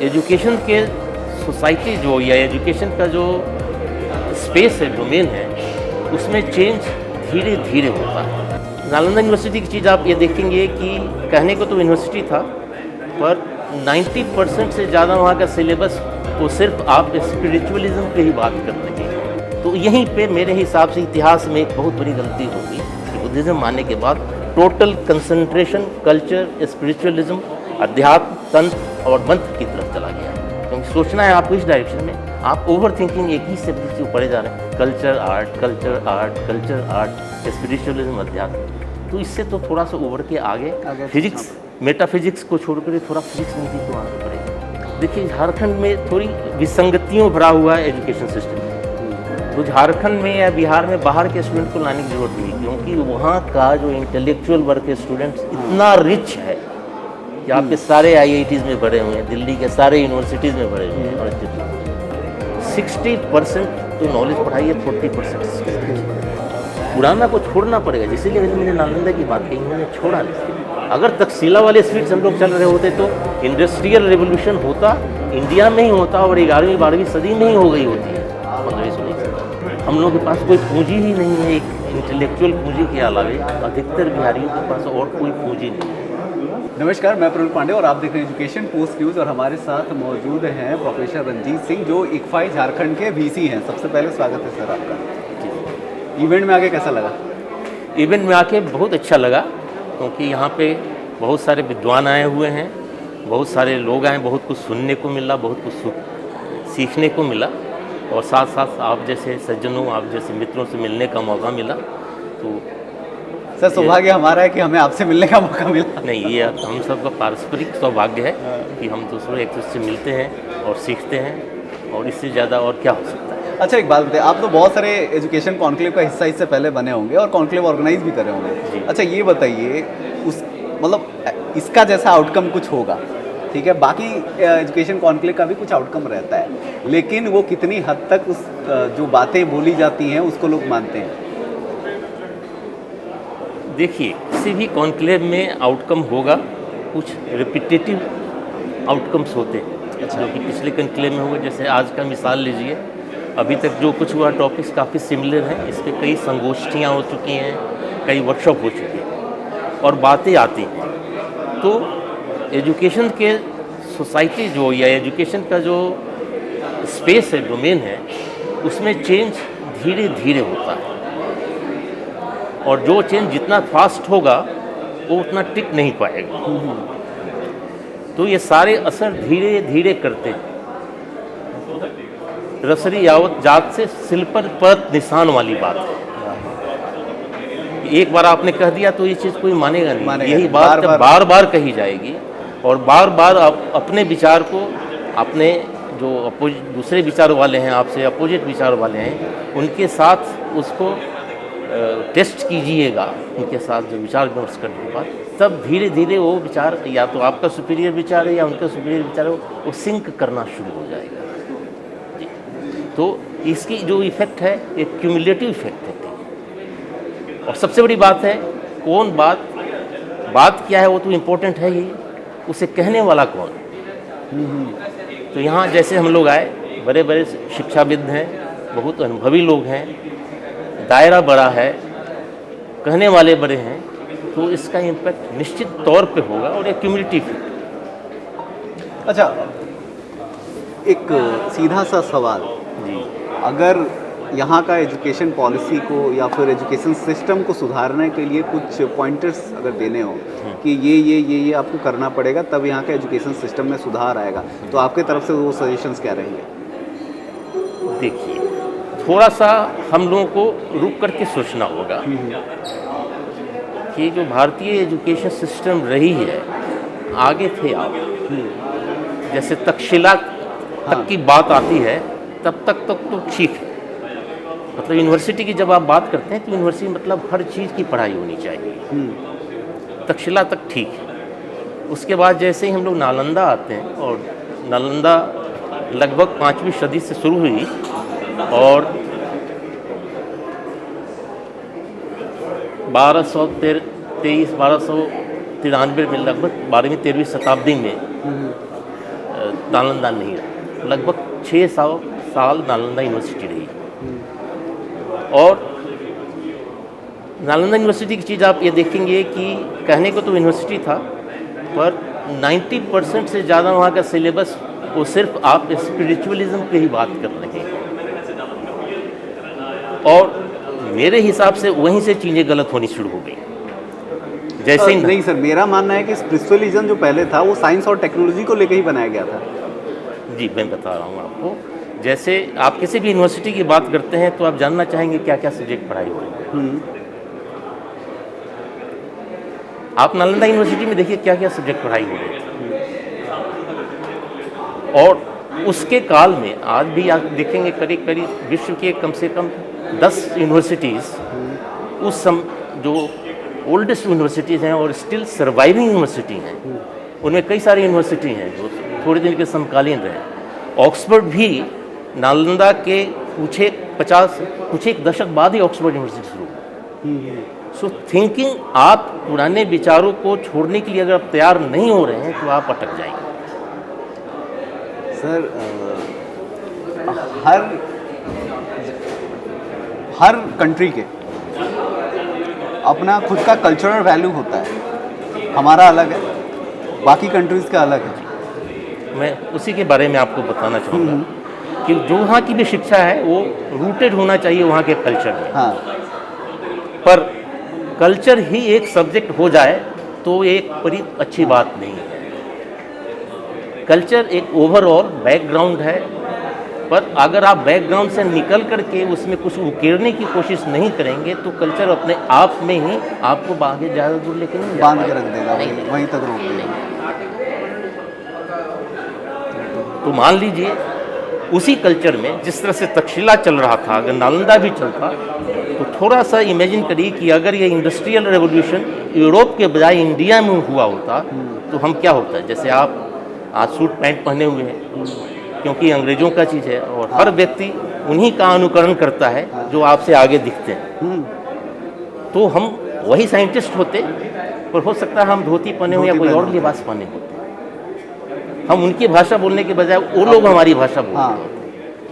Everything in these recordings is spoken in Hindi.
एजुकेशन के सोसाइटी जो या एजुकेशन का जो स्पेस है, डोमेन है, उसमें चेंज धीरे धीरे होता है। नालंदा यूनिवर्सिटी की चीज़ आप ये देखेंगे कि कहने को तो यूनिवर्सिटी था, पर 90% से ज़्यादा वहाँ का सिलेबस तो सिर्फ आप स्पिरिचुअलिज्म पे ही बात कर रहे हैं। तो यहीं पे मेरे हिसाब से इतिहास में एक बहुत बड़ी गलती होगी कि बुद्धिज़्म मानने के बाद टोटल कंसंट्रेशन कल्चर, स्पिरिचुअलिज्म, अध्यात्म, तंत्र और मंत्र की तरफ चला गया। क्योंकि सोचना है आपको इस डायरेक्शन में, आप ओवर थिंकिंग एक ही शब्द से पढ़े जा रहे हैं, culture art, culture art, culture art, spiritualism, अध्यात्म। तो इससे तो थोड़ा सा उभर के आगे फिजिक्स, मेटाफिजिक्स को छोड़कर थोड़ा फिजिक्स में भी तो आना पड़ेगा। देखिए झारखंड में थोड़ी विसंगतियों भरा हुआ है एजुकेशन सिस्टम। तो झारखंड में या बिहार में बाहर के स्टूडेंट को लाने की जरूरत नहीं, क्योंकि वहाँ का जो इंटेलेक्चुअल वर्क के स्टूडेंट्स इतना रिच है कि आपके सारे IITs में पढ़े हुए हैं, दिल्ली के सारे यूनिवर्सिटीज़ में पढ़े हुए हैं। और 60% तो नॉलेज पढ़ाई है, 40% पुराना को छोड़ना पड़ेगा। इसीलिए मैंने नालंदा की बात कही, मैंने छोड़ा नहीं। अगर तकसीला वाले स्पीड हम लोग चल रहे होते तो इंडस्ट्रियल रेवोल्यूशन होता, इंडिया में ही होता और 11वीं 12वीं सदी में ही हो गई होती है। 15वीं सदी हम लोग के पास कोई पूंजी ही नहीं है, एक इंटेलेक्चुअल पूंजी के अलावे अधिकतर बिहारियों के पास और कोई पूंजी नहीं है। नमस्कार, मैं प्रवीण पांडे और आप देख रहे हैं एजुकेशन पोस्ट न्यूज़। और हमारे साथ मौजूद हैं प्रोफेसर रंजीत सिंह, जो इक्फाई झारखंड के VC हैं। सबसे पहले स्वागत है सर आपका। इवेंट में आके कैसा लगा? इवेंट में आके बहुत अच्छा लगा, क्योंकि यहाँ पे बहुत सारे विद्वान आए हुए हैं, बहुत सारे लोग आए, बहुत कुछ सुनने को मिला, बहुत कुछ सीखने को मिला, और साथ साथ आप जैसे सज्जनों, आप जैसे मित्रों से मिलने का मौका मिला। तो सर सौभाग्य हमारा है कि हमें आपसे मिलने का मौका मिला। नहीं, ये हम सबका पारस्परिक सौभाग्य है कि हम दूसरों एक दूसरे से मिलते हैं और सीखते हैं, और इससे ज़्यादा और क्या हो सकता है। अच्छा, एक बात बताइए, आप तो बहुत सारे एजुकेशन कॉन्क्लेव का हिस्सा इससे पहले बने होंगे और कॉन्क्लेव ऑर्गेनाइज भी करे होंगे। अच्छा, ये बताइए, उस मतलब इसका जैसा आउटकम कुछ होगा, ठीक है, बाकी एजुकेशन कॉन्क्लेव का भी कुछ आउटकम रहता है, लेकिन वो कितनी हद तक उस जो बातें बोली जाती हैं उसको लोग मानते हैं? देखिए, किसी भी कॉन्क्लेव में आउटकम होगा, कुछ रिपीटेटिव आउटकम्स होते हैं। अच्छा। जो कि पिछले कॉन्क्लेव में हुए, जैसे आज का मिसाल लीजिए, अभी तक जो कुछ हुआ टॉपिक्स काफ़ी सिमिलर हैं। इस पर कई संगोष्ठियाँ हो चुकी हैं, कई वर्कशॉप हो चुकी हैं और बातें आती हैं। तो एजुकेशन के सोसाइटी जो या एजुकेशन का जो स्पेस है, डोमेन है, उसमें चेंज धीरे धीरे होता है, और जो चेंज जितना फास्ट होगा वो उतना टिक नहीं पाएगा। तो ये सारे असर धीरे धीरे करते हैं। रसरी यावत जात से सिल पर परत निशान वाली बात है। एक बार आपने कह दिया तो ये चीज़ कोई मानेगा नहीं। यही बात बार बार कही जाएगी, और बार बार आप अपने विचार को, अपने जो दूसरे विचार वाले हैं, आपसे अपोजिट विचार वाले हैं, उनके साथ उसको टेस्ट कीजिएगा, उनके साथ जो विचार विमर्श करने के बाद, तब धीरे धीरे वो विचार, या तो आपका सुपीरियर विचार है या उनका सुपीरियर विचार है, वो सिंक करना शुरू हो जाएगा जी। तो इसकी जो इफ़ेक्ट है, एक क्यूमुलेटिव इफेक्ट है। और सबसे बड़ी बात है, कौन बात क्या है वो तो इम्पोर्टेंट है ही, उसे कहने वाला कौन। तो यहाँ जैसे हम लोग आए, बड़े बड़े शिक्षाविद हैं, बहुत अनुभवी लोग हैं, दायरा बड़ा है, कहने वाले बड़े हैं, तो इसका इम्पैक्ट निश्चित तौर पे होगा, और एक क्यूमुलेटिव इफेक्ट। अच्छा, एक सीधा सा सवाल जी, अगर यहाँ का एजुकेशन पॉलिसी को या फिर एजुकेशन सिस्टम को सुधारने के लिए कुछ पॉइंटर्स अगर देने हो कि ये आपको करना पड़ेगा, तब यहाँ का एजुकेशन सिस्टम में सुधार आएगा, तो आपके तरफ से वो सजेशंस क्या रहेंगे? देखिए, थोड़ा सा हम लोगों को रुक करके सोचना होगा कि जो भारतीय एजुकेशन सिस्टम रही है, आगे थे आप, जैसे तक्षशिला तक की बात आती है, तब तक तो ठीक है। मतलब यूनिवर्सिटी की जब आप बात करते हैं तो यूनिवर्सिटी मतलब हर चीज़ की पढ़ाई होनी चाहिए, तक्षशिला तक ठीक है। उसके बाद जैसे ही हम लोग नालंदा आते हैं, और नालंदा लगभग 5वीं सदी से शुरू हुई, और 1293 में लगभग 12वीं 13वीं शताब्दी में नालंदा नहीं रहा। लगभग 600 साल नालंदा यूनिवर्सिटी रही। और नालंदा यूनिवर्सिटी की चीज़ आप ये देखेंगे कि कहने को तो यूनिवर्सिटी था, पर 90% से ज़्यादा वहाँ का सिलेबस वो सिर्फ आप स्पिरिचुअलिज्म पे ही बात कर रहे हैं। और मेरे हिसाब से वहीं से चीज़ें गलत होनी शुरू हो गई। जैसे ही नहीं सर, मेरा मानना है कि स्पिरिचुअलिज्म जो पहले था वो साइंस और टेक्नोलॉजी को लेकर ही बनाया गया था। जी, मैं बता रहा हूँ आपको। जैसे आप किसी भी यूनिवर्सिटी की बात करते हैं तो आप जानना चाहेंगे क्या क्या सब्जेक्ट पढ़ाई हो रही है। आप नालंदा यूनिवर्सिटी में देखिए क्या क्या सब्जेक्ट पढ़ाई हो रही है। और उसके काल में आज भी आप देखेंगे करीब करीब विश्व के कम से कम 10 यूनिवर्सिटीज़ उस जो ओल्डेस्ट यूनिवर्सिटीज़ हैं और स्टिल सर्वाइविंग यूनिवर्सिटी हैं, उनमें कई सारी यूनिवर्सिटी हैं जो थोड़े दिन के समकालीन रहे। ऑक्सफोर्ड भी नालंदा के कुछ एक दशक बाद ही ऑक्सफोर्ड यूनिवर्सिटी शुरू हुई। सो थिंकिंग, आप पुराने विचारों को छोड़ने के लिए अगर आप तैयार नहीं हो रहे हैं तो आप अटक जाएंगे। सर, हर कंट्री के अपना खुद का कल्चरल वैल्यू होता है। हमारा अलग है, बाकी कंट्रीज़ का अलग है। मैं उसी के बारे में आपको बताना चाहूँगा कि जो वहाँ की भी शिक्षा है वो रूटेड होना चाहिए वहाँ के कल्चर में। हाँ। पर कल्चर ही एक सब्जेक्ट हो जाए तो एक बड़ी अच्छी बात नहीं है। कल्चर एक ओवरऑल बैकग्राउंड है, पर अगर आप बैकग्राउंड से निकल करके उसमें कुछ उकेरने की कोशिश नहीं करेंगे तो कल्चर अपने आप में ही आपको आगे ज़्यादा दूर लेके नहीं बांध के रख देगा, वहीं तक रोक देगा। तो मान लीजिए उसी कल्चर में जिस तरह से तक्षशिला चल रहा था, अगर नालंदा भी चलता तो थोड़ा सा इमेजिन करिए कि अगर ये इंडस्ट्रियल रेवोल्यूशन यूरोप के बजाय इंडिया में हुआ होता तो हम क्या होता है। जैसे आप आज सूट पैंट पहने हुए हैं क्योंकि अंग्रेज़ों का चीज़ है और हर व्यक्ति उन्हीं का अनुकरण करता है जो आपसे आगे दिखते हैं। तो हम वही साइंटिस्ट होते, पर हो सकता है हम धोती पहने हुए या कोई और लिबास पहने होते। हम उनकी भाषा बोलने के बजाय वो लोग हमारी भाषा बोलते हैं।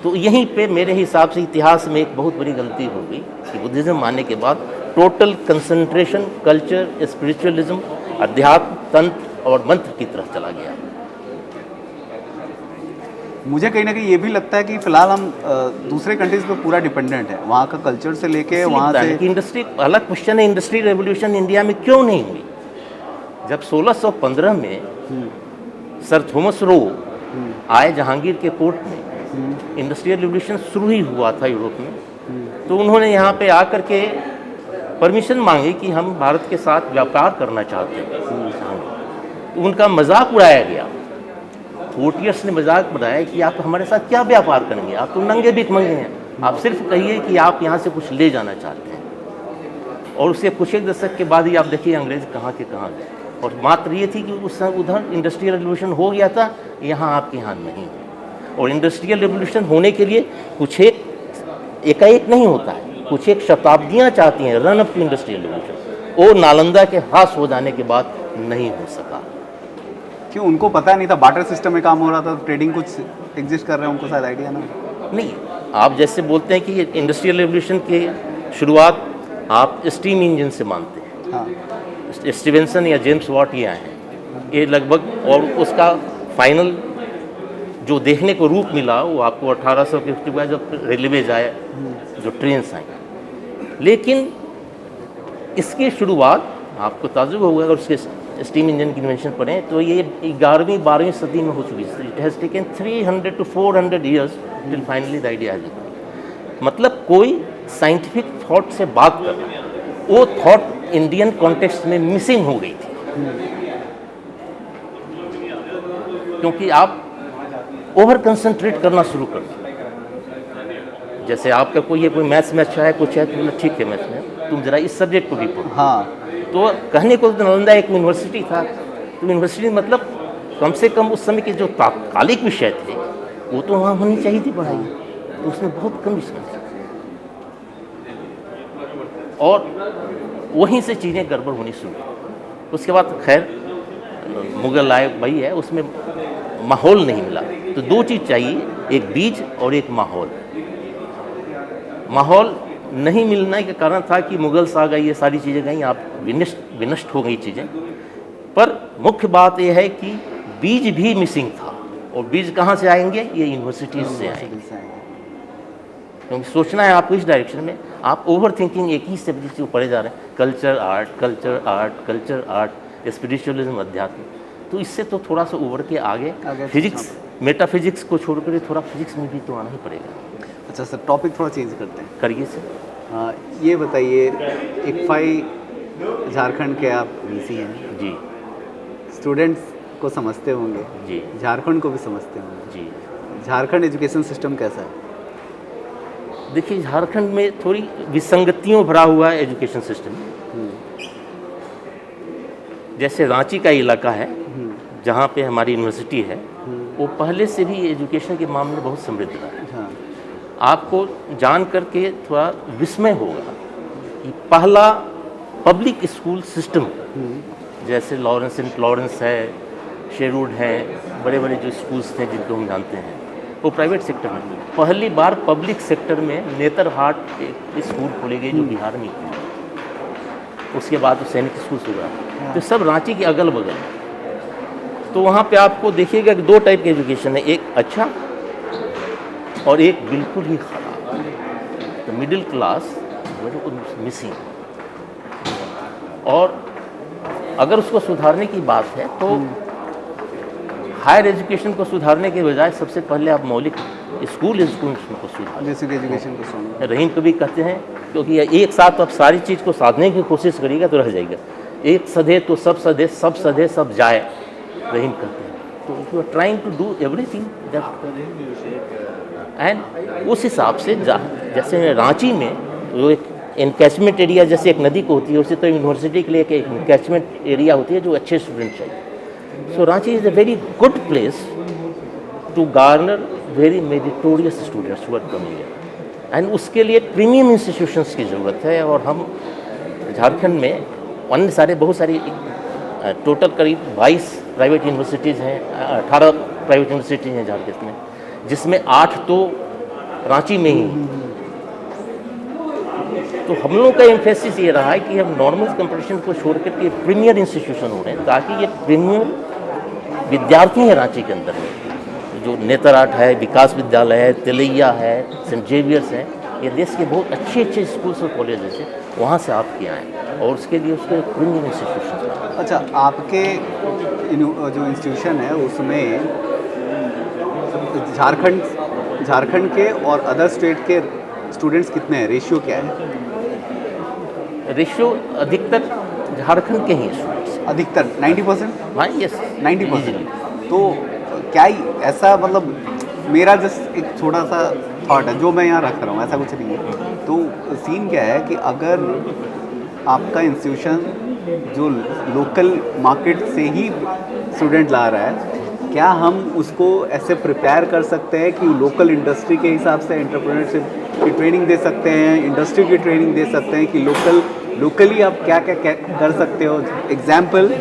तो यहीं पे मेरे हिसाब से इतिहास में एक बहुत बड़ी गलती हो गई कि बुद्धिज़्म आने के बाद टोटल कंसंट्रेशन कल्चर, स्पिरिचुअलिज्म, अध्यात्म, तंत्र और मंत्र की तरफ चला गया। मुझे कहीं ना कहीं ये भी लगता है कि फिलहाल हम दूसरे कंट्रीज पे पूरा डिपेंडेंट है, वहाँ का कल्चर से लेके वहाँ से इंडस्ट्री। अलग क्वेश्चन है, इंडस्ट्री रेवोल्यूशन इंडिया में क्यों नहीं हुई? जब 1615 में सर थॉमस रो आए जहांगीर के कोर्ट में, इंडस्ट्रियल रेवोल्यूशन शुरू ही हुआ था यूरोप में, तो उन्होंने यहाँ पे आकर के परमिशन मांगी कि हम भारत के साथ व्यापार करना चाहते हैं। तो उनका मजाक उड़ाया गया। फोर्टियर्स ने मजाक बनाया कि आप हमारे साथ क्या व्यापार करेंगे, आप तो नंगे भिखमंगे हैं, आप सिर्फ कहिए कि आप यहाँ से कुछ ले जाना चाहते हैं। और उसके कुछ एक दशक के बाद ही आप देखिए अंग्रेज कहाँ के कहाँ गए। और मात्र ये थी कि उस उधर इंडस्ट्रियल रेवोल्यूशन हो गया था, यहाँ आपके यहाँ नहीं है। और इंडस्ट्रियल रेवोल्यूशन होने के लिए कुछ एकाएक नहीं होता है, कुछ एक शताब्दियाँ चाहती हैं run up to industrial revolution. वो नालंदा के हास हो जाने के बाद नहीं हो सका। क्यों? उनको पता नहीं था बार्टर सिस्टम में काम हो रहा था, ट्रेडिंग कुछ एग्जिस्ट कर रहे हैं, उनको शायद आइडिया ना। नहीं, आप जैसे बोलते हैं कि इंडस्ट्रियल रेवोल्यूशन की शुरुआत आप स्टीम इंजन से मानते हैं। हाँ। स्टीवेंसन या जेम्स वॉट ये आए हैं, ये लगभग, और उसका फाइनल जो देखने को रूप मिला वो आपको 1850 के बाद जब रेलवेज आए, जो ट्रेन्स आई। लेकिन इसकी शुरुआत आपको ताजुब होगा अगर उसके स्टीम इंजन की इन्वेंशन पढ़ें तो ये 11वीं-12वीं सदी में हो चुकी है। It has taken 300 to 400 years till finally the idea has. मतलब कोई साइंटिफिक थॉट से बात करना, वो थॉट इंडियन कॉन्टेक्स्ट में मिसिंग हो गई थी, क्योंकि आप ओवर कंसंट्रेट करना शुरू कर दिया। जैसे आपका कोई मैथ्स में अच्छा है, कुछ है, तो ठीक है मैथ्स में तुम जरा इस सब्जेक्ट को भी पढ़ो। हाँ। तो कहने को तो नालंदा एक यूनिवर्सिटी था, तो यूनिवर्सिटी मतलब कम से कम उस समय के जो तात्कालिक विषय थे वो तो वहाँ होनी चाहिए थी पढ़ाई, तो उसमें बहुत कम विषय थे। और वहीं से चीज़ें गड़बड़ होनी शुरू। उसके बाद खैर मुगल आए वही है, उसमें माहौल नहीं मिला। तो दो चीज़ चाहिए, एक बीज और एक माहौल। माहौल नहीं मिलने के कारण था कि मुगल्स आ गए, ये सारी चीज़ें गई, आप विनष्ट हो गई चीज़ें। पर मुख्य बात यह है कि बीज भी मिसिंग था, और बीज कहाँ से आएंगे? ये यूनिवर्सिटीज़ से आएंगे। क्योंकि सोचना है आपको इस डायरेक्शन में, आप ओवर थिंकिंग एक ही से चीज़ पढ़े जा रहे हैं, culture art, culture art, culture art, spiritualism, अध्यात्म। तो इससे तो थोड़ा सा उभर के आगे फिजिक्स, मेटाफिजिक्स को छोड़कर थोड़ा फिजिक्स में भी तो आना ही पड़ेगा। अच्छा सर, टॉपिक थोड़ा चेंज करते हैं। करिए सर। ये बताइए, इक्फाई झारखंड के आप वीसी हैं जी। स्टूडेंट्स को समझते होंगे जी। झारखंड को भी समझते होंगे जी। झारखंड एजुकेशन सिस्टम कैसा है? देखिए, झारखंड में थोड़ी विसंगतियों भरा हुआ है एजुकेशन सिस्टम। जैसे रांची का इलाका है जहाँ पे हमारी यूनिवर्सिटी है, वो पहले से भी एजुकेशन के मामले में बहुत समृद्ध रहा है। हाँ। आपको जान करके थोड़ा विस्मय होगा कि पहला पब्लिक स्कूल सिस्टम, जैसे लॉरेंस सेंट लॉरेंस है, शेरवुड है, बड़े बड़े जो स्कूल्स थे जिनको हम जानते हैं, वो प्राइवेट सेक्टर में थी। पहली बार पब्लिक सेक्टर में नेतरहाट एक स्कूल खोले गए जो बिहार में थी। उसके बाद तो सैनिक स्कूल हुआ। तो सब रांची के अगल बगल। तो वहाँ पे आपको देखिएगा कि दो टाइप की एजुकेशन है, एक अच्छा और एक बिल्कुल ही खराब। तो मिडिल क्लास मिसिंग। और अगर उसको सुधारने की बात है तो हायर एजुकेशन को सुधारने के बजाय सबसे पहले आप मौलिक स्कूल एजुकेशन को सुधारें। बेसिक एजुकेशन को सुधारें। रहीम कभी कहते हैं, क्योंकि एक साथ आप सारी चीज़ को साधने की कोशिश करिएगा तो रह जाएगा। एक सधे तो सब सधे, सब सधे सब जाए, रहीम कहते हैं। तो you are trying to do everything and उस हिसाब से जैसे रांची में वो एक एनकैचमेंट एरिया जैसे एक नदी को होती है, उसी तो यूनिवर्सिटी के लिए एक एनकैचमेंट एरिया होती है जो अच्छे स्टूडेंट चाहिए। So Ranchi is a very good place to garner very meritorious students who are coming here, and उसके लिए प्रीमियम इंस्टीट्यूशंस की ज़रूरत है। और हम झारखंड में बहुत सारी टोटल करीब 22 प्राइवेट यूनिवर्सिटीज़ हैं, 18 प्राइवेट यूनिवर्सिटीज़ हैं झारखंड में, जिसमें 8 तो रांची में ही। तो हम लोगों का एम्फेसिस ये रहा है कि हम नॉर्मल कंपटीशन को छोड़ करके प्रीमियर इंस्टीट्यूशन हो रहे हैं, ताकि ये प्रीमियर विद्यार्थी हैं रांची के अंदर में, जो नेतरहाट है, विकास विद्यालय है, तिलैया है, सेंट जेवियर्स है, ये देश के बहुत अच्छे अच्छे स्कूल्स और कॉलेजेस हैं, वहाँ से आप किए आएँ और उसके लिए उसके प्रीमियर इंस्टीट्यूशन। अच्छा, आपके जो इंस्टीट्यूशन है उसमें झारखंड के और अदर स्टेट के स्टूडेंट्स कितने हैं? रेशियो क्या है? रेशियो अधिकतर झारखंड के ही स्टूडेंट्स, अधिकतर 90%। हाँ, यस, 90%। तो क्या ही ऐसा, मतलब मेरा जस्ट एक छोटा सा थॉट है जो मैं यहाँ रख रहा हूँ, ऐसा कुछ नहीं है। तो सीन क्या है कि अगर आपका इंस्टीट्यूशन जो लोकल मार्केट से ही स्टूडेंट ला रहा है, क्या हम उसको ऐसे प्रिपेयर कर सकते हैं कि लोकल इंडस्ट्री के हिसाब से एंटरप्रेन्योरशिप की ट्रेनिंग दे सकते हैं, इंडस्ट्री की ट्रेनिंग दे सकते हैं कि लोकली आप क्या क्या कर सकते हो? एग्जाम्पल,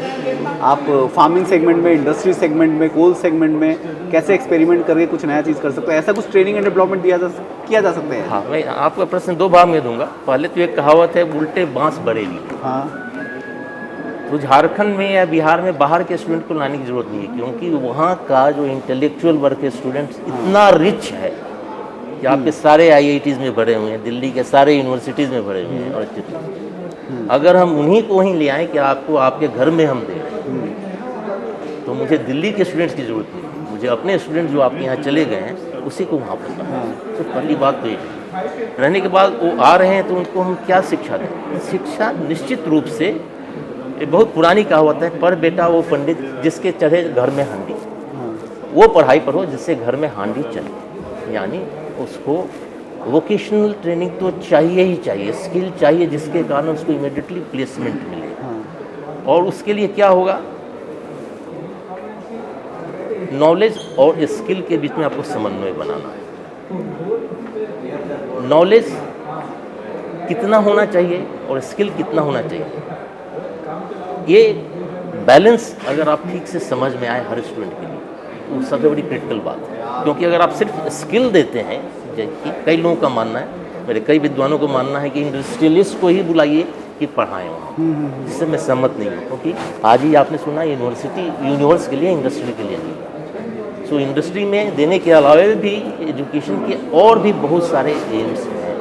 आप फार्मिंग सेगमेंट में, इंडस्ट्री सेगमेंट में, कोल सेगमेंट में कैसे एक्सपेरिमेंट करके कुछ नया चीज़ कर सकते हो? ऐसा कुछ ट्रेनिंग एंड डेवलपमेंट किया जा सकता है? हाँ, मैं आपका प्रश्न 2 भाग में दूंगा। पहले तो एक कहावत है, उल्टे बांस बरेली। हाँ। तो झारखंड में या बिहार में बाहर के स्टूडेंट को लाने की जरूरत नहीं है, क्योंकि वहाँ का जो इंटेलेक्चुअल वर्क के स्टूडेंट्स इतना रिच है कि आपके सारे IITs में भरे हुए हैं, दिल्ली के सारे यूनिवर्सिटीज़ में भरे हुए हैं। और अगर हम उन्हीं को वहीं ले आएँ कि आपको आपके घर में हम दे रहे हैं, तो मुझे दिल्ली के स्टूडेंट्स की ज़रूरत नहीं, मुझे अपने स्टूडेंट जो आपके यहाँ चले गए हैं उसी को वहाँ पर लाना है। तो पहली बात तो ये रहने के बाद वो आ रहे हैं तो उनको हम क्या शिक्षा दें? शिक्षा निश्चित रूप से एक बहुत पुरानी कहावत है, पर बेटा वो पंडित जिसके चढ़े घर में हांडी, वो पढ़ाई पढ़ो जिससे घर में हांडी चले। यानी उसको वोकेशनल ट्रेनिंग तो चाहिए ही चाहिए, स्किल चाहिए जिसके कारण उसको इमीडिएटली प्लेसमेंट मिले। और उसके लिए क्या होगा? नॉलेज और स्किल के बीच में आपको समन्वय बनाना है। नॉलेज कितना होना चाहिए और स्किल कितना होना चाहिए, ये बैलेंस अगर आप ठीक से समझ में आए हर स्टूडेंट के लिए, वो सबसे बड़ी क्रिटिकल बात है, क्योंकि अगर आप सिर्फ स्किल देते हैं, जैसे कई लोगों का मानना है, मेरे कई विद्वानों को मानना है कि इंडस्ट्रियलिस्ट को ही बुलाइए कि पढ़ाएं वहाँ, जिससे मैं सहमत नहीं हूँ, क्योंकि आज ही आपने सुना यूनिवर्सिटी यूनिवर्स के लिए, इंडस्ट्री के लिए नहीं। सो इंडस्ट्री में देने के अलावा भी एजुकेशन के और भी बहुत सारे एम्स हैं।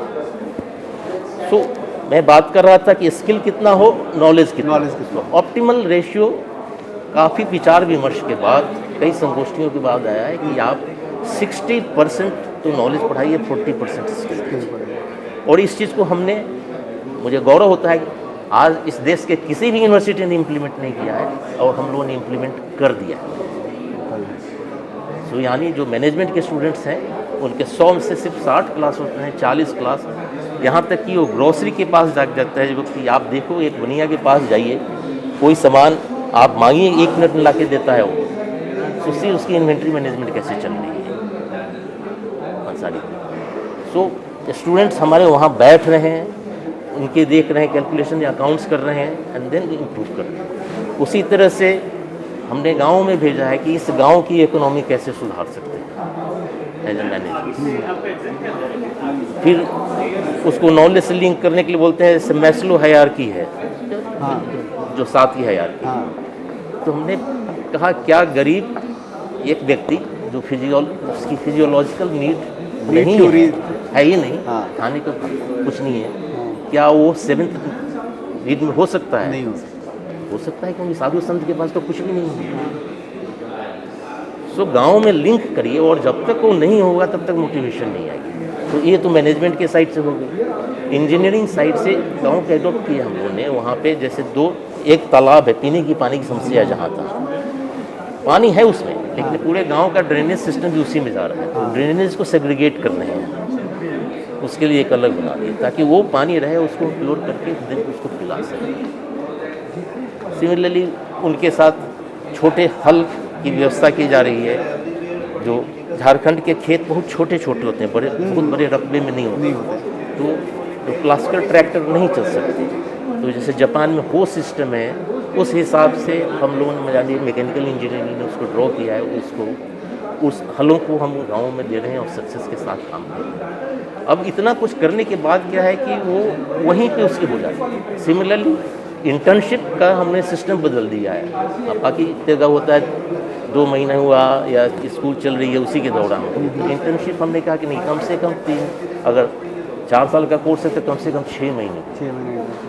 सो मैं बात कर रहा था कि स्किल कितना हो, नॉलेज कितना हो। ऑप्टिमल रेशियो काफ़ी विचार विमर्श के बाद, कई संगोष्ठियों के बाद आया है कि आप 60% तो नॉलेज पढ़ाइए, 40% स्किल। और इस चीज़ को हमने, मुझे गौरव होता है कि आज इस देश के किसी भी यूनिवर्सिटी ने इम्प्लीमेंट नहीं किया है और हम लोगों ने इम्प्लीमेंट कर दिया है। सो यानी जो मैनेजमेंट के स्टूडेंट्स हैं उनके 100 में से सिर्फ 60 क्लास होते हैं, 40 क्लास, यहाँ तक कि वो ग्रोसरी के पास जाता है। जो कि आप देखो, एक बनिया के पास जाइए, कोई सामान आप मांगिए 1 मिनट में ला के देता है वो, तो उसकी इन्वेंट्री मैनेजमेंट कैसे चल रही है सारी। सो स्टूडेंट्स हमारे वहाँ बैठ रहे हैं, उनके देख रहे हैं, कैलकुलेशन या अकाउंट्स कर रहे हैं, एंड देन इम्प्रूव कर रहे हैं। उसी तरह से हमने गाँव में भेजा है कि इस गाँव की इकोनॉमी कैसे सुधार सकते हैं एज ए मैनेजर। फिर उसको नॉलेज से लिंक करने के लिए बोलते हैं, जैसे मैस्लो हायरार्की है, जो 7 की हायरार्की। तो हमने कहा क्या गरीब एक व्यक्ति जो उसकी फिजियोलॉजिकल नीड नहीं है ही नहीं, खाने को कुछ नहीं है, क्या वो 7th नीड में हो सकता है? नहीं हो सकता है, क्योंकि साधु संत के पास तो कुछ भी नहीं है। सो गांव में लिंक करिए, और जब तक वो नहीं होगा तब तक मोटिवेशन नहीं आएगी। तो ये तो मैनेजमेंट के साइड से हो गई। इंजीनियरिंग साइड से गांव के एडॉप्ट किए हम लोगों ने। वहाँ पे जैसे एक तालाब है, पीने की पानी की समस्या जहाँ था, पानी है उसमें, लेकिन पूरे गांव का ड्रेनेज सिस्टम भी उसी में जा रहा है। तो ड्रेनेज को सेग्रीगेट कर रहे हैं, उसके लिए एक अलग बना दिया ताकि वो पानी रहे, उसको फ्लोर करके दिन उसको पिला सकें। सिमिलरली उनके साथ छोटे हल की व्यवस्था की जा रही है। जो झारखंड के खेत बहुत छोटे छोटे होते हैं, बहुत बड़े रकबे में नहीं होते, तो क्लासिकल ट्रैक्टर नहीं चल सकते। तो जैसे जापान में हो सिस्टम है, उस हिसाब से हम लोगों ने मजा लिया, मैकेनिकल इंजीनियरिंग ने उसको ड्रॉ किया है, उस हलों को हम गाँव में दे रहे हैं और सक्सेस के साथ काम कर रहे हैं। अब इतना कुछ करने के बाद क्या है कि वो वहीं पे उसके हो जाते हैं। सिमिलरली इंटर्नशिप का हमने सिस्टम बदल दिया है। अब बाकी जगह होता है 2 महीना हुआ या स्कूल चल रही है उसी के दौरान, इंटर्नशिप हमने कहा कि नहीं, कम से कम 3, अगर 4 साल का कोर्स है तो कम से कम 6 महीने,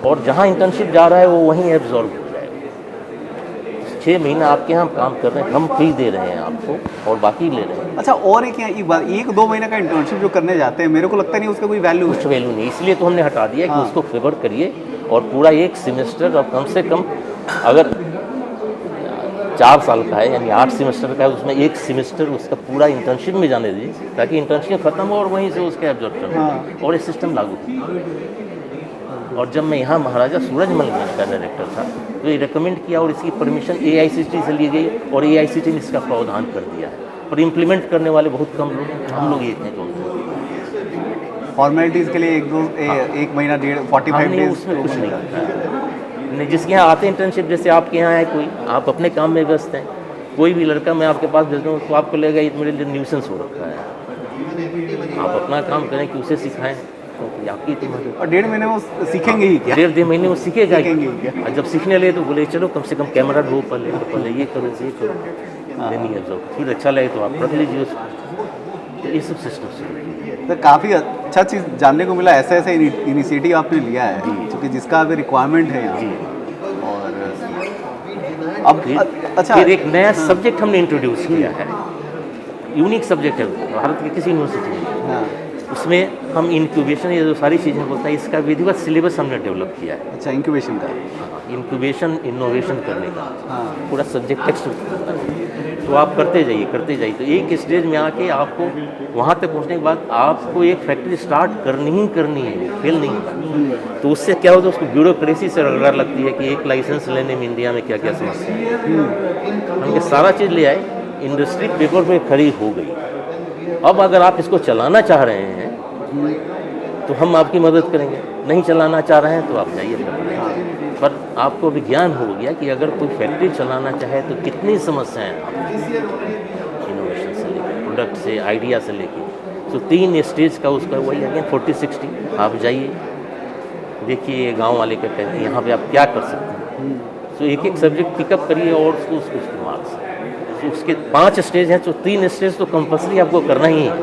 और जहाँ इंटर्नशिप जा रहा है वो वहीं एब्जॉर्ब हो जाएगा। 6 महीना आपके यहाँ काम कर रहे हैं, हम फी दे रहे हैं आपको और बाकी ले रहे हैं। अच्छा, और एक बात, 1-2 महीने का इंटर्नशिप जो करने जाते हैं, मेरे को लगता नहीं उसका कोई वैल्यू है। कुछ वैल्यू नहीं, इसलिए तो हमने हटा दिया कि उसको फेवर करिए और पूरा 1 सेमेस्टर, और कम से कम अगर 4 साल का है यानी 8 सेमेस्टर का है, उसमें 1 सेमेस्टर उसका पूरा इंटर्नशिप में जाने दीजिए, ताकि इंटर्नशिप खत्म हो और वहीं से उसके एब्जॉर्प्शन और ये सिस्टम लागू किया। और जब मैं यहाँ महाराजा सूरजमल का डायरेक्टर था तो ये रिकमेंड किया, और इसकी परमिशन AICTE से ली गई, और AICTE ने इसका प्रावधान कर दिया है। पर इम्प्लीमेंट करने वाले बहुत कम लोग हैं, हम लोग एक हैं जो फॉर्मेलिटीज़ के लिए 1 महीना 45 डेज उसमें कुछ नहीं होता है। जिसके यहाँ आते हैं इंटर्नशिप, जैसे आपके यहाँ है कोई, आप अपने काम में व्यस्त हैं, कोई भी लड़का मैं आपके पास भेज दूँ तो आपको लगेगा ये मेरे लिए न्यूसेंस हो रखा है। आप अपना काम करें कि उसे सिखाएं, तो आपकी तुम्हारी। और 1.5 महीने में वो सीखेंगे ही क्या? 1.5 महीने वो सीखेगा ही। क्या? और जब सीखने लगे तो बोले चलो कम से कम कैमरा ढो पहले ये करो ये करो, नहीं है जो फिर अच्छा लगे तो आप रख लीजिए उसको। तो ये सब सिस्टम तो काफ़ी अच्छा चीज़ जानने को मिला, ऐसे इनिशिएटिव आपने लिया है क्योंकि जिसका अभी रिक्वायरमेंट है यहाँ। और अब अच्छा, फिर एक नया सब्जेक्ट हमने इंट्रोड्यूस किया है, यूनिक सब्जेक्ट है, भारत की किसी यूनिवर्सिटी में। उसमें हम इंक्यूबेशन, ये जो सारी चीज़ें बोलता है, इसका विधिवत सिलेबस हमने डेवलप किया है। अच्छा, इंक्यूबेशन का, इंक्यूबेशन इनोवेशन करने का पूरा सब्जेक्ट टेक्स्ट तो आप करते जाइए। तो एक स्टेज में आके आपको वहाँ तक पहुँचने के बाद आपको एक फैक्ट्री स्टार्ट करनी ही है, फेल नहीं होगा। तो उससे क्या होता है, उसको ब्यूरोक्रेसी से रगड़ लगती है कि एक लाइसेंस लेने में इंडिया में क्या क्या समस्या है। हमने सारा चीज़ ले आए, इंडस्ट्री पेपर पे खड़ी हो गई। अब अगर आप इसको चलाना चाह रहे हैं तो हम आपकी मदद करेंगे, नहीं चलाना चाह रहे हैं तो आप जाइए। पर आपको विज्ञान हो गया कि अगर कोई फैक्ट्री चलाना चाहे तो कितनी समस्याएं हैं। प्रोडक्ट से, आइडिया से लेके, तो 3 स्टेज का उसका वही अगेन 40-60। आप जाइए, देखिए गांव वाले क्या कहते हैं, यहाँ पे आप क्या कर सकते हैं। तो एक एक सब्जेक्ट पिकअप करिए और उसके मार्क्स, तो उसके 5 स्टेज हैं, तो 3 स्टेज तो कंपल्सरी आपको करना ही है,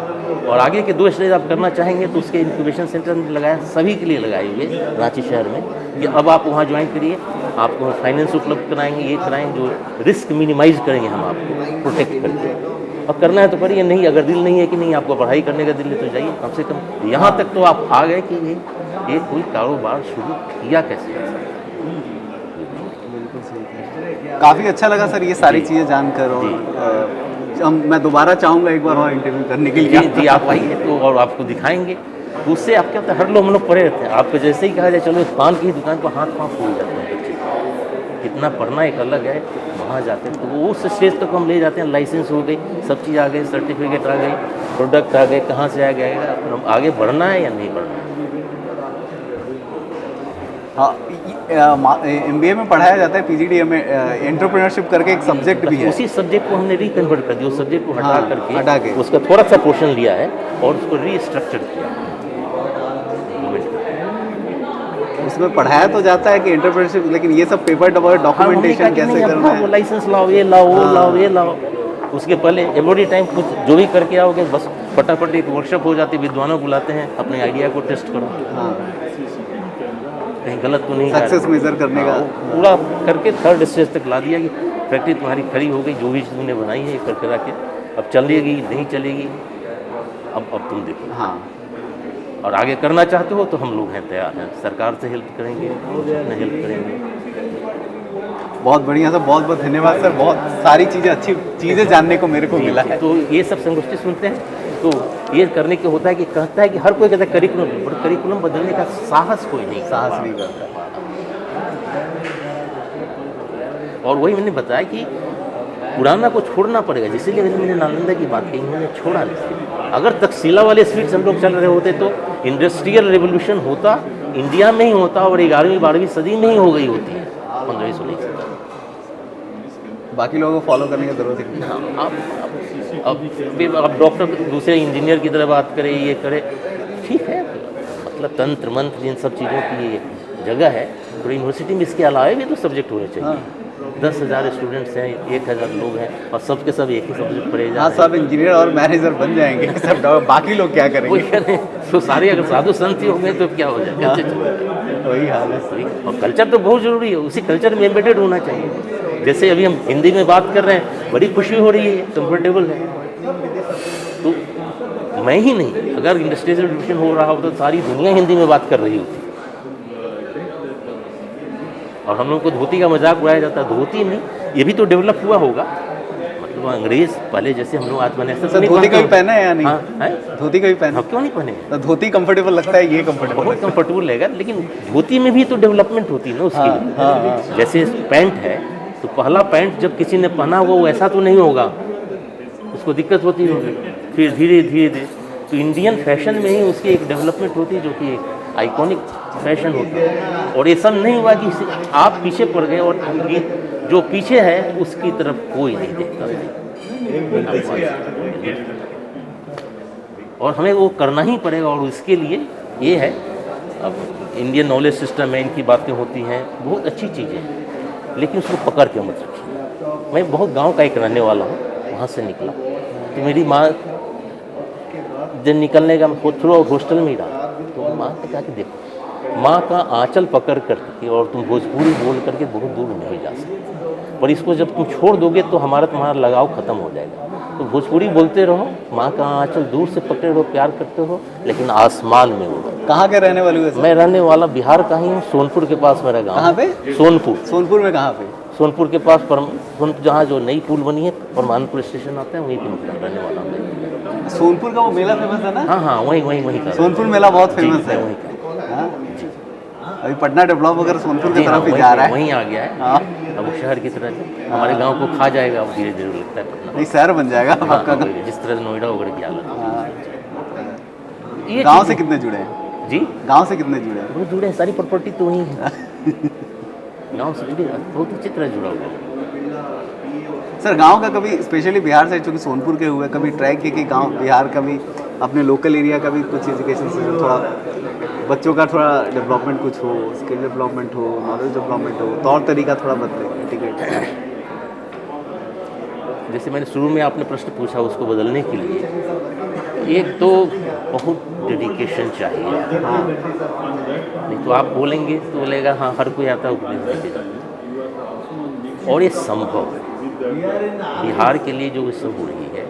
और आगे के 2 स्टेज आप करना चाहेंगे तो उसके इंक्यूबेशन सेंटर में लगाया, सभी के लिए लगाए हुए रांची शहर में, कि अब आप वहाँ ज्वाइन करिए, आपको फाइनेंस उपलब्ध कराएंगे, ये कराएंगे, जो रिस्क मिनिमाइज करेंगे हम आपको प्रोटेक्ट करके। और करना है तो करिए, नहीं अगर दिल नहीं है कि नहीं आपको पढ़ाई करने का दिल है तो जाइए, कम से कम यहाँ तक तो आप आ गए कि ये कोई कारोबार शुरू किया कैसे जा सकता है। काफ़ी अच्छा लगा सर ये सारी चीज़ें जानकर, और मैं दोबारा चाहूँगा एक बार और इंटरव्यू करने के लिए। जी आप आइए तो, और आपको दिखाएंगे, तो उससे आप क्या होता है, हर लोग हम लोग पढ़े रहते हैं, आपको जैसे ही कहा जाए चलो पान की दुकान पर हाथ पाँव फूल जाते हैं बच्चे, कितना पढ़ना एक अलग है, वहाँ जाते हैं तो वो उस स्टेज तक हम ले जाते हैं, लाइसेंस हो गई, सब चीज़ आ गई, सर्टिफिकेट आ गई, प्रोडक्ट आ गए, कहाँ से आ गया, हम आगे बढ़ना है या नहीं बढ़ना है। हाँ, MBA में पढ़ाया जाता है, PGDM में एंटरप्रेन्योरशिप करके एक सब्जेक्ट भी है। उसी सब्जेक्ट को हमने रिकन्वर्ट कर दिया, उस सब्जेक्ट को हटा के उसका थोड़ा सा पोर्शन लिया है और उसको रीस्ट्रक्चर किया। उसमें पढ़ाया तो जाता है कि एंटरप्रेन्योरशिप, लेकिन ये सब पेपर डॉक्यूमेंटेशन कैसे करना है, लाइसेंस लाओ, ये लाओ, वो लाओ, ये लाओ, उसके पहले एमओडी टाइम कुछ जो भी करके आओगे, बस फटाफट एक वर्कशॉप हो जाती है, विद्वानों बुलाते हैं, अपने आइडिया को टेस्ट करो, हाँ, कहीं गलत तो नहीं, सक्सेस मेजर करने का पूरा करके 3rd स्टेज तक ला दिया कि फैक्ट्री तुम्हारी खड़ी हो गई, जो भी तुमने बनाई है कर करा के, अब चलेगी नहीं चलेगी, अब तुम देखो। हाँ, और आगे करना चाहते हो तो हम लोग हैं, तैयार हैं, सरकार से हेल्प करेंगे, हेल्प करेंगे। बहुत बढ़िया सर, बहुत बहुत धन्यवाद सर, बहुत सारी चीज़ें, अच्छी चीज़ें जानने को मेरे को मिला है। तो ये सब संगोष्ठी सुनते हैं तो ये करने के होता है कि कहता है कि हर कोई कहता है करिकुलम बदलने का साहस कोई नहीं करता। और वही मैंने बताया कि पुराना को छोड़ना पड़ेगा, जिसलिए मैंने नालंदा की बात कही, मैंने छोड़ा नहीं। अगर तकसीला वाले स्पीड हम लोग चल रहे होते तो इंडस्ट्रियल रेवोल्यूशन होता, इंडिया में ही होता, और 11वीं 12वीं सदी में ही हो गई होती है, 15वीं 16वीं सदी। बाकी लोगों को फॉलो करने की जरूरत है। हाँ, अब डॉक्टर दूसरे इंजीनियर की तरह बात करे, ये करे, ठीक है, मतलब तंत्र मंत्र इन सब चीज़ों की ये जगह है, और यूनिवर्सिटी में इसके अलावा भी तो सब्जेक्ट होने चाहिए। हाँ। 10,000 स्टूडेंट्स हैं, 1,000 लोग हैं, और सबके सब एक ही सब्जेक्ट पढ़े जा रहे हैं। सब इंजीनियर और मैनेजर बन जाएंगे सब, बाकी लोग क्या करेंगे? तो सारे अगर साधु संत ही हो गए तो क्या हो जाएगा? वही हाल है। और कल्चर तो बहुत ज़रूरी है, उसी कल्चर में एम्बेडेड होना चाहिए। जैसे अभी हम हिंदी में बात कर रहे हैं, बड़ी खुशी हो रही है, कंफर्टेबल है, तो मैं ही नहीं, अगर इंडस्ट्रियल रेवोल्यूशन हो रहा होता तो सारी दुनिया हिंदी में बात कर रही होती। और हम लोग को धोती का मजाक उड़ाया जाता है, धोती नहीं, ये भी तो डेवलप हुआ होगा, मतलब अंग्रेज पहले जैसे हम लोग आज बने। धोती कभी पहना है या नहीं? हाँ, धोती कभी पहना? क्यों नहीं पहने? तो धोती कंफर्टेबल लगता है, ये कंफर्टेबल, बहुत कंफर्टेबल लगेगा, लेकिन धोती में भी तो डेवलपमेंट होती है ना उसकी। जैसे पैंट है, तो पहला पैंट जब किसी ने पहना हुआ वो ऐसा तो नहीं होगा, उसको दिक्कत होती होगी, फिर धीरे धीरे तो इंडियन फैशन में ही उसकी एक डेवलपमेंट होती है, जो कि एक आइकॉनिक फैशन होता है। और ये सब नहीं हुआ कि आप पीछे पड़ गए और जो पीछे है उसकी तरफ कोई नहीं देखता। और हमें वो करना ही पड़ेगा, और इसके लिए ये है, अब इंडियन नॉलेज सिस्टम में इनकी बातें होती हैं, बहुत अच्छी चीज़ें हैं, लेकिन उसको पकड़ के मत रखिए। मैं बहुत गांव का एक रहने वाला हूँ, वहाँ से निकला, तो मेरी माँ जब निकलने का थ्रू आउट हॉस्टल में ही रहा, तो माँ ने कहा कि देखो, माँ का आंचल पकड़ करके और तुम भोजपुरी बोल करके बहुत दूर नहीं जा सकते, पर इसको जब तुम छोड़ दोगे तो तुम्हारा लगाव खत्म हो जाएगा। तो भोजपुरी बोलते रहो, माँ का आंचल दूर से पकड़े रहो, प्यार करते रहो, लेकिन आसमान में उड़ो। कहाँ के रहने वाले हो? मैं रहने वाला बिहार का ही हूँ, सोनपुर के पास मेरा गाँव। कहाँ पे? सोनपुर में कहाँ पे? सोनपुर के पास जहाँ जो नई पुल बनी है, परमानपुर स्टेशन आता है, वहीं पे रहने वाला हूँ। सोनपुर का वो मेला फेमस है ना? हाँ, वहीं का सोनपुर मेला बहुत फेमस है। वहीं का। अभी पटना डेवलप होकर सोनपुर की तरफ ही जा रहा है, वहीं आ गया है। अब वो शहर की तरह हमारे गांव को खा जाएगा, अब धीरे धीरे लगता है पटना नहीं शहर बन जाएगा आपका। जिस तरह नोएडा वगैरह की हालत। गांव से कितने जुड़े हैं जी? गांव से कितने जुड़े हैं? बहुत जुड़े हैं, सारी प्रॉपर्टी तो वहीं है। गांव से जुड़े, बहुत अच्छी तरह जुड़ा हुआ। सर गांव का कभी स्पेशली बिहार से, चूँकि सोनपुर के हुए, कभी ट्राई किए कि गांव बिहार का भी, अपने लोकल एरिया का भी कुछ एजुकेशन सिस्टम, थोड़ा बच्चों का थोड़ा डेवलपमेंट कुछ हो, स्किल डेवलपमेंट हो, नॉलेज डेवलपमेंट हो, तौर तरीका थोड़ा बदले टिकट? जैसे मैंने शुरू में आपने प्रश्न पूछा, उसको बदलने के लिए एक तो बहुत डेडिकेशन चाहिए। हाँ, नहीं तो आप बोलेंगे तो बोलेगा हाँ हर कोई आता है उपदेश देके, और ये संभव है। बिहार के लिए जो ये सब हो रही है,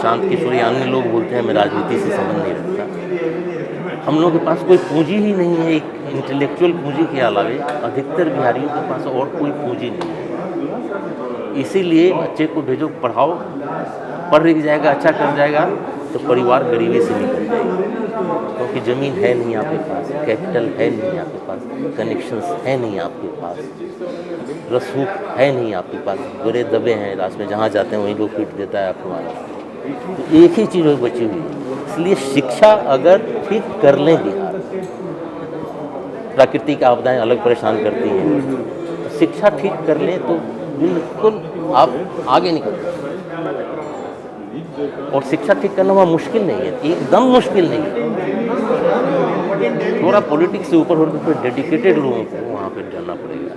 शांत किशोर या अन्य लोग बोलते हैं मैं राजनीति से संबंध नहीं रखता, हम लोगों के पास कोई पूंजी ही नहीं है। एक इंटेलेक्चुअल पूंजी के अलावे अधिकतर बिहारियों के पास और कोई पूंजी नहीं है। इसीलिए बच्चे को भेजो, पढ़ाओ, पढ़ लिख जाएगा, अच्छा कर जाएगा तो परिवार गरीबी से निकल जाएगा, क्योंकि ज़मीन है नहीं आपके पास, कैपिटल है नहीं आपके पास, कनेक्शंस है नहीं आपके पास, रसूख है नहीं आपके पास, बुरे दबे हैं रास्ते में, जहाँ जाते हैं वहीं लोग पीट देता है आपको। तो एक ही चीज़ बची हुई है। इसलिए शिक्षा अगर ठीक कर लें बिहार, प्राकृतिक आपदाएं अलग परेशान करती हैं, तो शिक्षा ठीक कर लें तो बिल्कुल आप आगे निकल सकते हैं। और शिक्षा ठीक करना वहाँ मुश्किल नहीं है, एकदम मुश्किल नहीं है। थोड़ा पॉलिटिक्स से ऊपर होकर फिर डेडिकेटेड लोगों को वहाँ पर जाना पड़ेगा।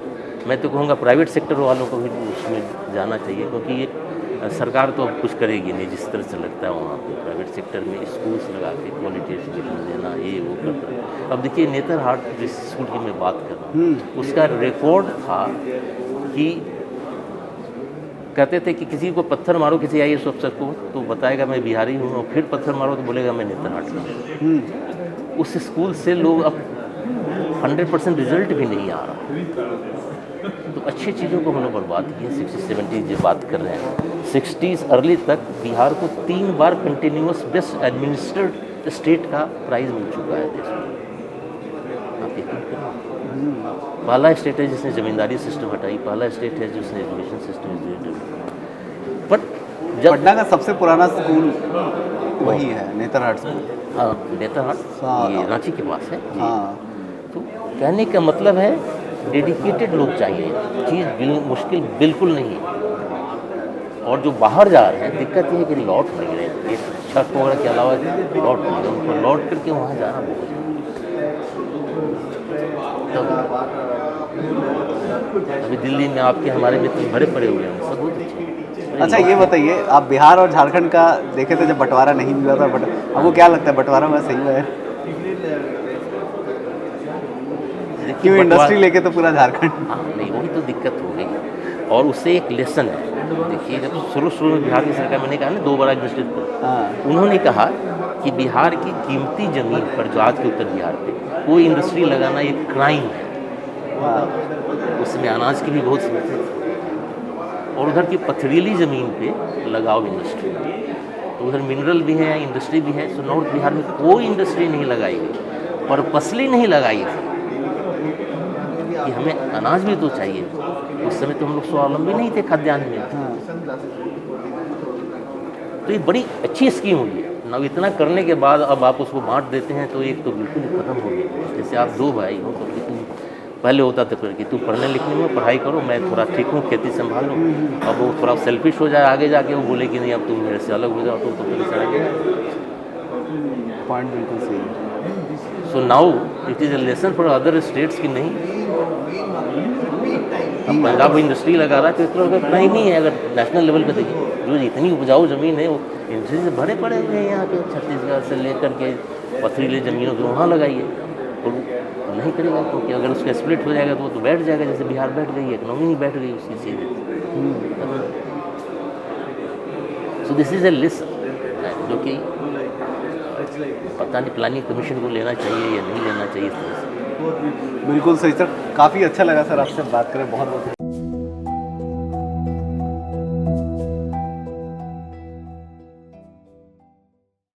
मैं तो कहूँगा प्राइवेट सेक्टर वालों को भी उसमें जाना चाहिए, क्योंकि ये सरकार तो अब कुछ करेगी नहीं। जिस तरह से लगता है वहाँ पे प्राइवेट सेक्टर में स्कूल्स लगा के क्वालिटी एजुकेशन देना, ये वो करता है। अब देखिए नेतरहाट जिस स्कूल की मैं बात कर रहा हूँ, उसका रिकॉर्ड था कि कहते थे कि किसी को पत्थर मारो, किसी IAS अफसर को, तो बताएगा मैं बिहारी हूँ, और फिर पत्थर मारो तो बोलेगा मैं नेतरहाट का हूँ। उस स्कूल से लोग अब 100% रिजल्ट भी नहीं आ रहा। तो अच्छी चीज़ों को हमने बर्बाद किया। 60-70 जो बात कर रहे हैं, 60s अर्ली तक बिहार को 3 बार कंटिन्यूअस बेस्ट एडमिनिस्ट्रेड स्टेट का प्राइज़ मिल चुका है देश में। आप यकीन करें, पहला स्टेट है जिसने ज़मींदारी सिस्टम हटाई, पहला स्टेट है जिसने एजुकेशन सिस्टम डेवलप। बट जब पटना का सबसे पुराना स्कूल वही है, नेतरहाट स्कूल। हाँ, नेतरहाट ये रांची के पास है जी। हाँ, तो कहने का मतलब है डेडिकेटेड लोग चाहिए, चीज़ मुश्किल बिल्कुल नहीं है। और जो बाहर जा रहे हैं, दिक्कत ये है कि लौट नहीं रहे, ये छठ वगैरह के अलावा लौट नहीं रहे, उनको लौट करके वहाँ जाना बहुत अभी दिल्ली में आपके हमारे मित्र भरे पड़े हुए हैं, सब बहुत अच्छे। अच्छा ये बताइए, आप बिहार और झारखंड का देखे थे जब बंटवारा नहीं हुआ था, बट आपको क्या लगता है बंटवारा में सही हुआ है? क्यों इंडस्ट्री लेके तो पूरा झारखंड? हाँ नहीं, वही तो दिक्कत हो गई। और उससे एक लेसन है। देखिए जब शुरू में बिहार की सरकार, मैंने कहा ना 2 बार एडमिनिस्ट्रेट, उन्होंने कहा कि बिहार की कीमती ज़मीन पर, जो आज के उत्तर बिहार पे कोई इंडस्ट्री लगाना एक क्राइम है। उसमें अनाज की भी बहुत समस्या थी, और उधर की पथरीली ज़मीन पे लगाओ इंडस्ट्री, तो उधर मिनरल भी है, इंडस्ट्री भी है। सो नॉर्थ बिहार में कोई इंडस्ट्री नहीं लगाई गई, पर्पसली नहीं लगाई थी कि हमें अनाज भी तो चाहिए। उस समय तो हम लोग स्वावलंबी नहीं थे खाद्यान्न में। तो ये बड़ी अच्छी स्कीम हुई है ना। इतना करने के बाद अब आप उसको बांट देते हैं तो एक तो बिल्कुल खत्म हो गया। जैसे आप 2 भाई हो, तो तुम पहले होता था कि तू पढ़ने लिखने में पढ़ाई करो, मैं थोड़ा ठीक हूँ, खेती संभाल लूँ। अब वो थोड़ा सेल्फिश हो जाए, आगे जाके वो बोले कि नहीं अब तुम मेरे से अलग हो जाओ, तो फिर चढ़ा गया। पॉइंट बिल्कुल सही है। So now it is a lesson for other states की नहीं, अब पंजाब इंडस्ट्री लगा रहा है तो इतना ही नहीं है। अगर नेशनल लेवल पे देखिए, जो इतनी उपजाऊ ज़मीन है वो इंडस्ट्री से भरे पड़े हुए हैं यहाँ पे, छत्तीसगढ़ से लेकर के पथरीले ज़मीनों को वहाँ लगाइए, और नहीं करेगा क्योंकि अगर उसका स्प्लिट हो जाएगा तो वो तो बैठ जाएगा। जैसे बिहार बैठ गई, इकोनॉमी ही बैठ गई उसकी सीधे। So this is a list जो कि पता नहीं प्लानिंग कमीशन को लेना चाहिए या नहीं लेना चाहिए इस तरह से। बिल्कुल सही सर, काफ़ी अच्छा लगा सर आपसे बात करें, बहुत बहुत